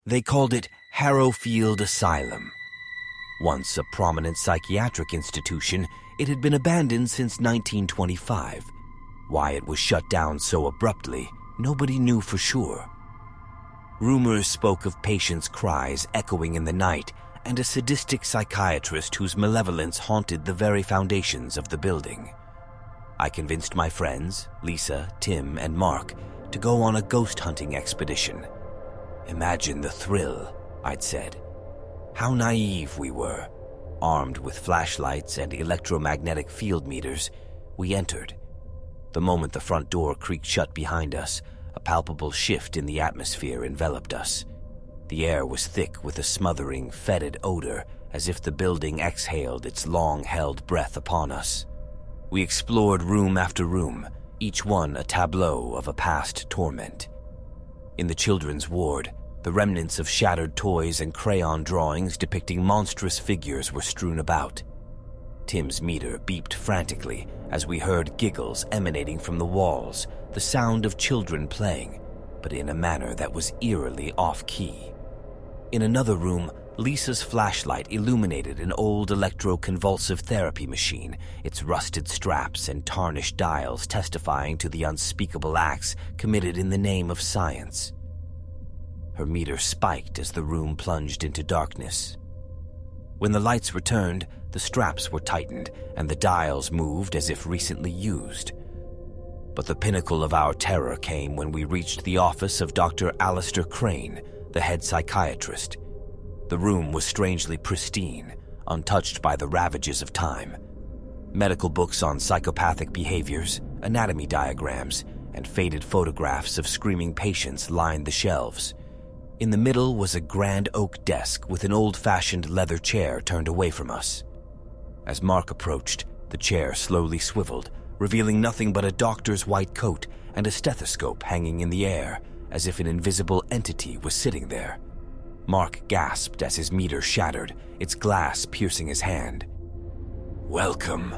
They called it Harrowfield Asylum. Once a prominent psychiatric institution, it had been abandoned since 1925. Why it was shut down so abruptly, nobody knew for sure. Rumors spoke of patients' cries echoing in the night and a sadistic psychiatrist whose malevolence haunted the very foundations of the building. I convinced my friends, Lisa, Tim, and Mark, to go on a ghost hunting expedition. Imagine the thrill, I'd said. How naive we were. Armed with flashlights and electromagnetic field meters, we entered. The moment the front door creaked shut behind us, a palpable shift in the atmosphere enveloped us. The air was thick with a smothering, fetid odor, as if the building exhaled its long-held breath upon us. We explored room after room, each one a tableau of a past torment. In the children's ward, the remnants of shattered toys and crayon drawings depicting monstrous figures were strewn about. Tim's meter beeped frantically as we heard giggles emanating from the walls, the sound of children playing, but in a manner that was eerily off-key. In another room, Lisa's flashlight illuminated an old electroconvulsive therapy machine, its rusted straps and tarnished dials testifying to the unspeakable acts committed in the name of science. Her meter spiked as the room plunged into darkness. When the lights returned, the straps were tightened and the dials moved as if recently used. But the pinnacle of our terror came when we reached the office of Dr. Alistair Crane, the head psychiatrist. The room was strangely pristine, untouched by the ravages of time. Medical books on psychopathic behaviors, anatomy diagrams, and faded photographs of screaming patients lined the shelves. In the middle was a grand oak desk with an old-fashioned leather chair turned away from us. As Mark approached, the chair slowly swiveled, revealing nothing but a doctor's white coat and a stethoscope hanging in the air, as if an invisible entity was sitting there. Mark gasped as his meter shattered, its glass piercing his hand. "Welcome,"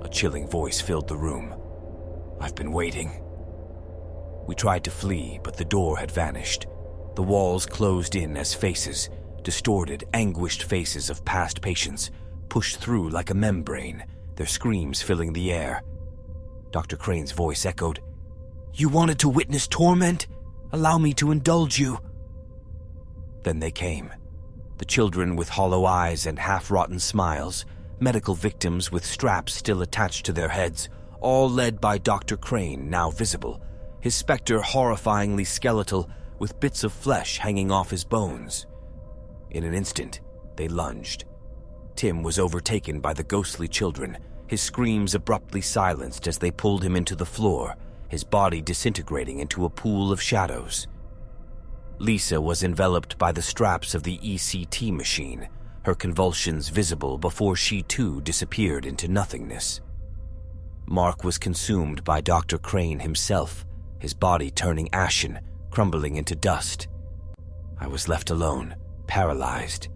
a chilling voice filled the room. "I've been waiting." We tried to flee, but the door had vanished. The walls closed in as faces, distorted, anguished faces of past patients, pushed through like a membrane, their screams filling the air. Dr. Crane's voice echoed, "You wanted to witness torment? Allow me to indulge you." Then they came. The children with hollow eyes and half-rotten smiles, medical victims with straps still attached to their heads, all led by Dr. Crane, now visible, his specter horrifyingly skeletal, with bits of flesh hanging off his bones. In an instant, they lunged. Tim was overtaken by the ghostly children, his screams abruptly silenced as they pulled him into the floor, his body disintegrating into a pool of shadows. Lisa was enveloped by the straps of the ECT machine, her convulsions visible before she too disappeared into nothingness. Mark was consumed by Dr. Crane himself, his body turning ashen, crumbling into dust. I was left alone, paralyzed.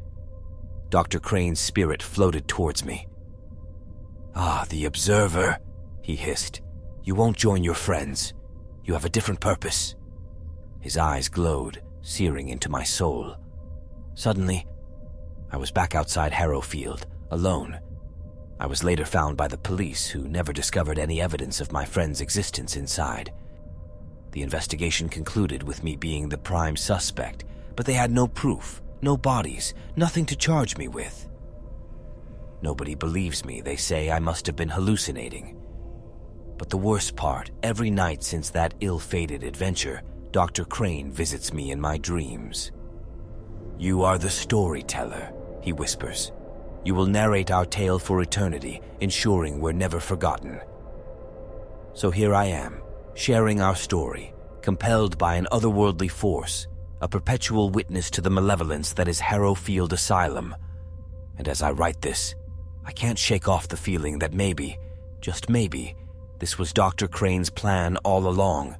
Dr. Crane's spirit floated towards me. "Ah, the observer," he hissed. "You won't join your friends. You have a different purpose." His eyes glowed, searing into my soul. Suddenly, I was back outside Harrowfield, alone. I was later found by the police, who never discovered any evidence of my friend's existence inside. The investigation concluded with me being the prime suspect, but they had no proof, no bodies, nothing to charge me with. Nobody believes me. They say I must have been hallucinating. But the worst part, every night since that ill-fated adventure, Dr. Crane visits me in my dreams. "You are the storyteller," he whispers. "You will narrate our tale for eternity, ensuring we're never forgotten." So here I am, sharing our story, compelled by an otherworldly force, a perpetual witness to the malevolence that is Harrowfield Asylum. And as I write this, I can't shake off the feeling that maybe, just maybe, this was Dr. Crane's plan all along,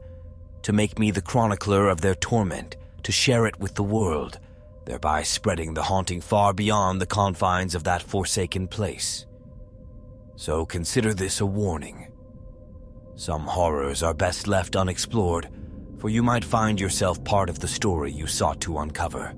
to make me the chronicler of their torment, to share it with the world, thereby spreading the haunting far beyond the confines of that forsaken place. So consider this a warning. Some horrors are best left unexplored, for you might find yourself part of the story you sought to uncover.